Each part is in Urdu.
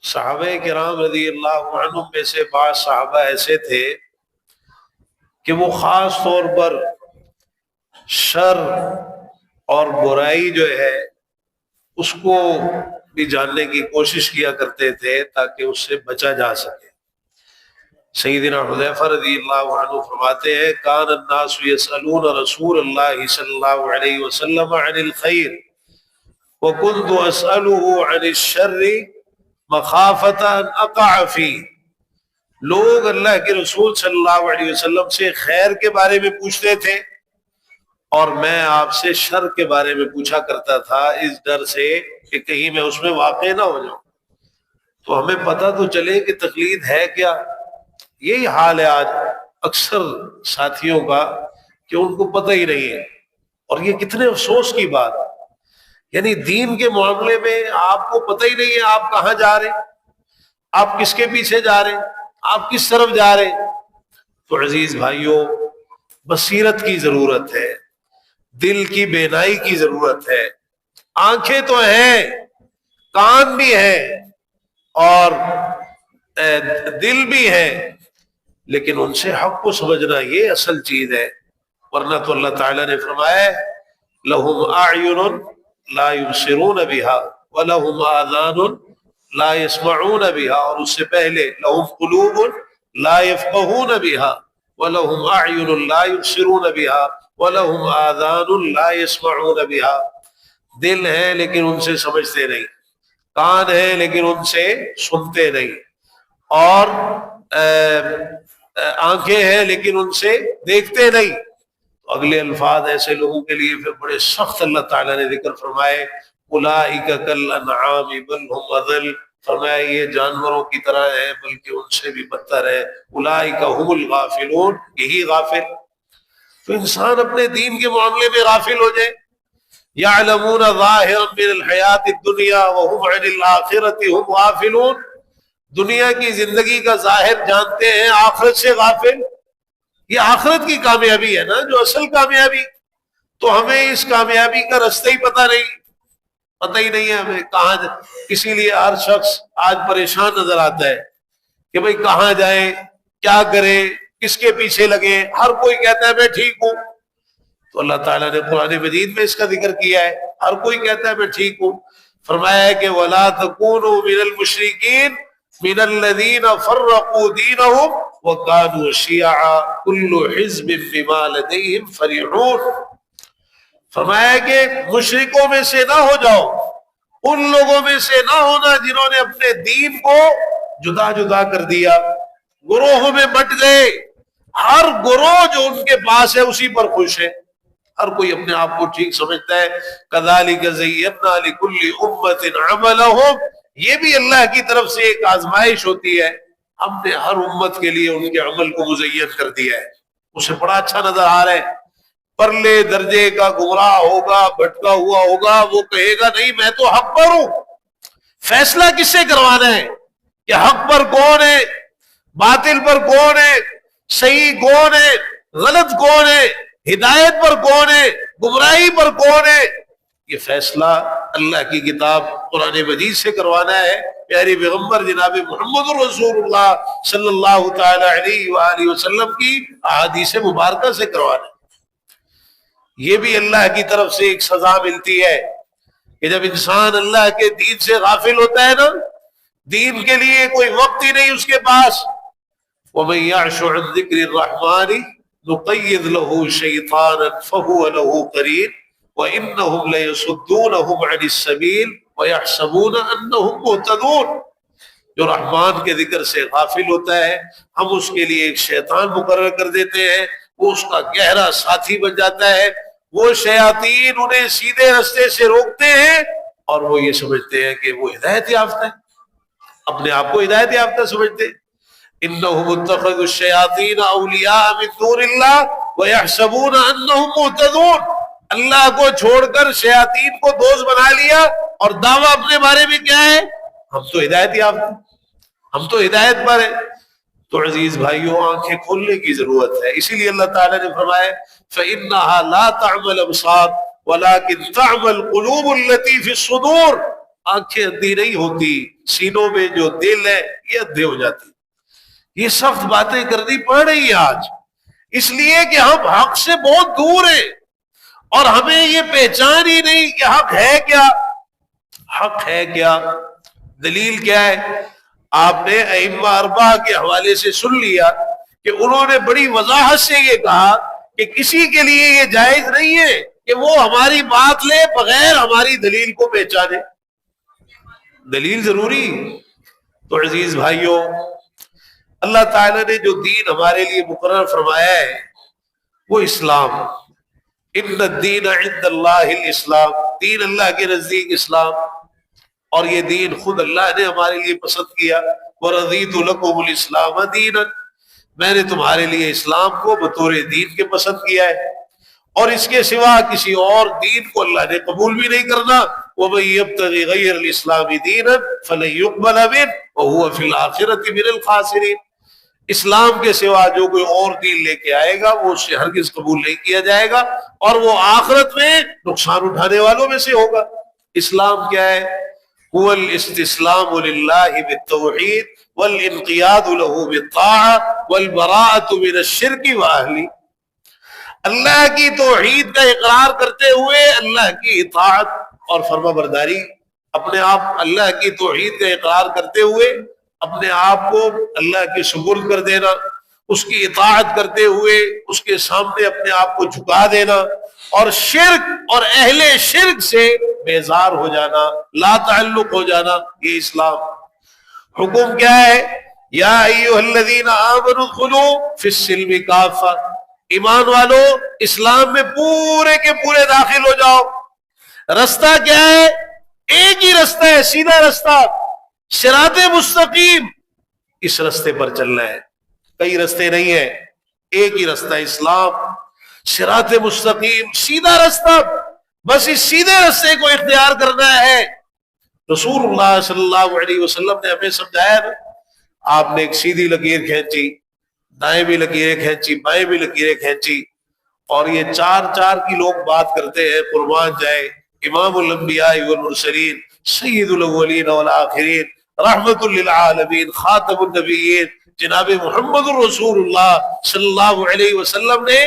صحابہ کرام رضی اللہ عنہم میں سے بعض صحابہ ایسے تھے کہ وہ خاص طور پر شر اور برائی جو ہے اس کو بھی جاننے کی کوشش کیا کرتے تھے تاکہ اس سے بچا جا سکے۔ سیدنا حذیفہ رضی اللہ عنہ فرماتے ہیں کان الناس یسألون رسول اللہ صلی اللہ علیہ وسلم عن الخیر وکنت اسألہ عن الشر مخافۃ ان اقع فیہ۔ لوگ اللہ کے رسول صلی اللہ علیہ وسلم سے خیر کے بارے میں پوچھتے تھے اور میں آپ سے شر کے بارے میں پوچھا کرتا تھا اس ڈر سے کہ کہیں میں اس میں واقع نہ ہو جاؤں۔ تو ہمیں پتہ تو چلے کہ تقلید ہے کیا۔ یہی حال ہے آج اکثر ساتھیوں کا کہ ان کو پتہ ہی نہیں ہے، اور یہ کتنے افسوس کی بات، یعنی دین کے معاملے میں آپ کو پتہ ہی نہیں ہے آپ کہاں جا رہے ہیں، آپ کس کے پیچھے جا رہے ہیں، آپ کس طرف جا رہے ہیں۔ تو عزیز بھائیوں، بصیرت کی ضرورت ہے، دل کی بینائی کی ضرورت ہے۔ آنکھیں تو ہیں، کان بھی ہیں اور دل بھی ہے، لیکن ان سے حق کو سمجھنا یہ اصل چیز ہے۔ ورنہ تو اللہ تعالیٰ نے فرمایا لَهُمْ أَعْيُنٌ لَا يُبْصِرُونَ بِهَا وَلَهُمْ آذَانٌ لَا يَسْمَعُونَ بِهَا، اور اس سے پہلے لَهُمْ قُلُوبٌ لَا يَفْقَهُونَ بِهَا وَلَهُمْ أَعْيُنٌ لَا يُبْصِرُونَ بِهَا وَلَهُمْ آذَانٌ لَا يَسْمَعُونَ بِهَا۔ دل ہے لیکن ان سے سمجھتے نہیں، کان ہے لیکن ان سے سنتے نہیں، اور آنکھیں ہیں لیکن ان سے دیکھتے نہیں۔ تو اگلے الفاظ ایسے لوگوں کے لیے پھر بڑے سخت اللہ تعالیٰ نے ذکر فرمائے، اولئک کالانعام بل ھم اضل، فرمایا یہ جانوروں کی طرح ہے بلکہ ان سے بھی بدتر ہے، اولئک ھم الغافلون، یہی غافل۔ تو انسان اپنے دین کے معاملے میں غافل ہو جائے، یعلمون ظاہرا من الحیات الدنیا وهم عن الآخرۃ ھم غافلون، دنیا کی زندگی کا ظاہر جانتے ہیں، آخرت سے غافل۔ یہ آخرت کی کامیابی ہے نا جو اصل کامیابی، تو ہمیں اس کامیابی کا رستہ ہی پتہ ہی نہیں ہے ہمیں کہاں اسی لیے ہر شخص آج پریشان نظر آتا ہے کہ بھئی کہاں جائیں، کیا کریں، کس کے پیچھے لگے۔ ہر کوئی کہتا ہے میں ٹھیک ہوں، تو اللہ تعالیٰ نے قرآن مجید میں اس کا ذکر کیا ہے، ہر کوئی کہتا ہے میں ٹھیک ہوں۔ فرمایا ہے کہ وَلَا تَكُونُوا مِنَ الْمُشْرِكِينَ مِنَ الَّذِينَ فَرَّقُوا دِينَهُمْ وَكَانُوا شِيَعًا كُلُّ حِزْبٍ بِمَا لَدَيْهِمْ فَرِحُونَ۔ فرمایا کہ مشرکوں میں سے نہ ہو جاؤ، ان لوگوں میں سے نہ ہونا جنہوں نے اپنے دین کو جدا جدا کر دیا، گروہوں میں بٹ گئے، ہر گروہ جو ان کے پاس ہے اسی پر خوش ہے، ہر کوئی اپنے آپ کو ٹھیک سمجھتا ہے۔ کذالک زینا لکل امت عملہم، یہ بھی اللہ کی طرف سے ایک آزمائش ہوتی ہے، ہم نے ہر امت کے لیے ان کے عمل کو مزین کر دیا ہے، اسے بڑا اچھا نظر آ رہا ہے، پرلے درجے کا گمراہ ہوگا، بھٹکا ہوا ہوگا، وہ کہے گا نہیں میں تو حق پر ہوں۔ فیصلہ کس سے کروانا ہے کہ حق پر کون ہے، باطل پر کون ہے، صحیح کون ہے، غلط کون ہے، ہدایت پر کون ہے، گمراہی پر کون ہے، یہ فیصلہ اللہ کی کتاب قرآن مجید سے کروانا ہے، پیارے پیغمبر جناب محمد رسول اللہ صلی اللہ تعالی علیہ وآلہ وسلم کی احادیث مبارکہ سے کروانا ہے۔ یہ بھی اللہ کی طرف سے ایک سزا ملتی ہے کہ جب انسان اللہ کے دین سے غافل ہوتا ہے نا، دین کے لیے کوئی وقت ہی نہیں اس کے پاس، وَمَن يَعْشُ عَن ذِكْرِ الرَّحْمَنِ نُقَيِّضْ لَهُ شَيْطَانًا فَهُوَ لَهُ قَرِينٌ وَإِنَّهُمْ لَيَصُدُّونَهُمْ عَنِ السَّبِيلِ وَيَحْسَبُونَ أَنَّهُمْ مُهْتَدُونَ۔ جو رحمان کے ذکر سے غافل ہوتا ہے ہم اس کے لیے ایک شیطان مقرر کر دیتے ہیں، وہ اس کا گہرا ساتھی بن جاتا ہے، وہ شیاطین انہیں سیدھے رستے سے روکتے ہیں اور وہ یہ سمجھتے ہیں کہ وہ ہدایت یافتہ ہے، اپنے آپ کو ہدایت یافتہ سمجھتے ہیں۔ انہم اتخذوا الشیاطین اولیاء من دون اللہ ویحسبون انہم مہتدون، اللہ کو چھوڑ کر شیاطین کو دوست بنا لیا اور دعویٰ اپنے بارے میں کیا ہے، ہم تو ہدایت یافتہ، ہم تو ہدایت پر ہیں۔ تو عزیز بھائیوں آنکھیں کھولنے کی ضرورت ہے، اسی لیے اللہ تعالیٰ نے فرمایا فَإِنَّهَا لَا تَعْمَى الْأَبْصَارُ وَلَكِنْ تَعْمَى الْقُلُوبُ الَّتِي فِي الصُّدُورِ، آنکھیں اندھی نہیں ہوتی، سینوں میں جو دل ہے یہ اندھے ہو جاتی. یہ سخت باتیں کرنی پڑ رہی ہیں آج، اس لیے کہ ہم حق سے بہت دور ہیں اور ہمیں یہ پہچان ہی نہیں کہ حق ہے کیا. حق ہے کیا؟ دلیل کیا ہے؟ آپ نے ائمہ اربعہ کے حوالے سے سن لیا کہ انہوں نے بڑی وضاحت سے یہ کہا کہ کسی کے لیے یہ جائز نہیں ہے کہ وہ ہماری بات لے بغیر ہماری دلیل کو پہچانے. دلیل ضروری. تو عزیز بھائیوں، اللہ تعالیٰ نے جو دین ہمارے لیے مقرر فرمایا ہے وہ اسلام. ان الدین عند اللہ الاسلام، دین اللہ کے نزدیک اسلام. اور یہ دین خود اللہ نے ہمارے لیے پسند کیا. وَرَضِيتُ لَكُمُ الْإِسْلَامَ دِينًا، میں نے تمہارے لیے اسلام کو بطور دین کے پسند کیا ہے، اور اس کے سوا کسی اور دین کو اللہ نے قبول بھی نہیں کرنا. وَمَن يَبْتَغِ غَيْرَ الْإِسْلَامِ دِينًا فَلَن يُقْبَلَ مِنْهُ وَهُوَ فِي الْآخِرَةِ مِنَ الْخَاسِرِينَ. اسلام کے سوا جو کوئی اور دین لے کے آئے گا وہ اسے ہرگز قبول نہیں کیا جائے گا، اور وہ آخرت میں نقصان اٹھانے والوں میں سے ہوگا. اسلام کیا ہے؟ هو الاستسلام للہ بالتوحید والانقیاد له بالطاعة والبراءة من الشرک واہلہ. اللہ کی توحید کا اقرار کرتے ہوئے اللہ کی اطاعت اور فرما برداری، اپنے آپ اللہ کی توحید کا اقرار کرتے ہوئے اپنے آپ کو اللہ کے سپرد کر دینا، اس کی اطاعت کرتے ہوئے اس کے سامنے اپنے آپ کو جھکا دینا، اور شرک اور اہل شرک سے بیزار ہو جانا، لا تعلق ہو جانا. یہ اسلام. حکم کیا ہے؟ یا ایھا الذین آمنوا ادخلوا فی السلم کافہ، ایمان والو اسلام میں پورے کے پورے داخل ہو جاؤ. رستہ کیا ہے؟ ایک ہی رستہ ہے، سیدھا رستہ، صراط مستقیم. اس رستے پر چلنا ہے، کئی رستے نہیں ہیں، ایک ہی رستہ اسلام، صراط مستقیم، سیدھا رستہ. بس اس سیدھے رستے کو اختیار کرنا ہے. رسول اللہ صلی اللہ علیہ وسلم نے ہمیں سمجھایا نا، آپ نے ایک سیدھی لکیر کھینچی، دائیں بھی لکیریں کھینچی، بائیں بھی لکیریں کھینچی، اور یہ چار چار کی لوگ بات کرتے ہیں. قربان جائے امام الانبیاء والمرسلین، سید الاولین والآخرین، رحمت للعالمین، خاتم النبیین، جناب محمد الرسول اللہ صلی اللہ علیہ وسلم نے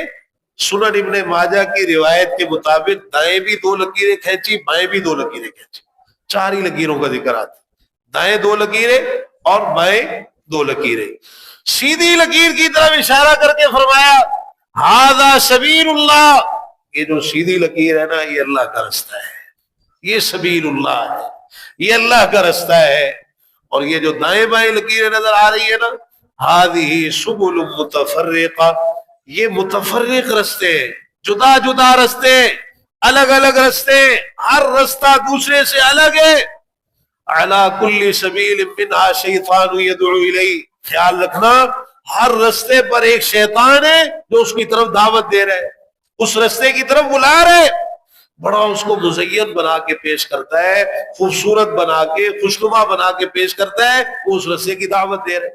سنن ابن ماجہ کی روایت کے مطابق دائیں بھی 2 لکیریں کھینچی، بائیں بھی 2 لکیریں کھینچی. 4 ہی لکیروں کا ذکر آتا، دائیں 2 لکیریں اور بائیں 2 لکیریں. سیدھی لکیر کی طرف اشارہ کر کے فرمایا ھذا سبیل اللہ، یہ جو سیدھی لکیر ہے نا یہ اللہ کا رستہ ہے، یہ سبیل اللہ ہے، یہ اللہ کا رستہ ہے. اور یہ جو دائیں بائیں لکیریں نظر آ رہی ہے نا، ھذہ سبل متفرقہ، یہ متفرق رستے، جدا جدا رستے، الگ الگ رستے، ہر رستہ دوسرے سے الگ ہے. علی کل سبیل منہا شیطان یدعو الیہ، خیال رکھنا ہر رستے پر ایک شیطان ہے جو اس کی طرف دعوت دے رہے، اس رستے کی طرف بلا رہے، بڑا اس کو مزین بنا کے پیش کرتا ہے، خوبصورت بنا کے، خوشنما بنا کے پیش کرتا ہے، وہ اس رستے کی دعوت دے رہے.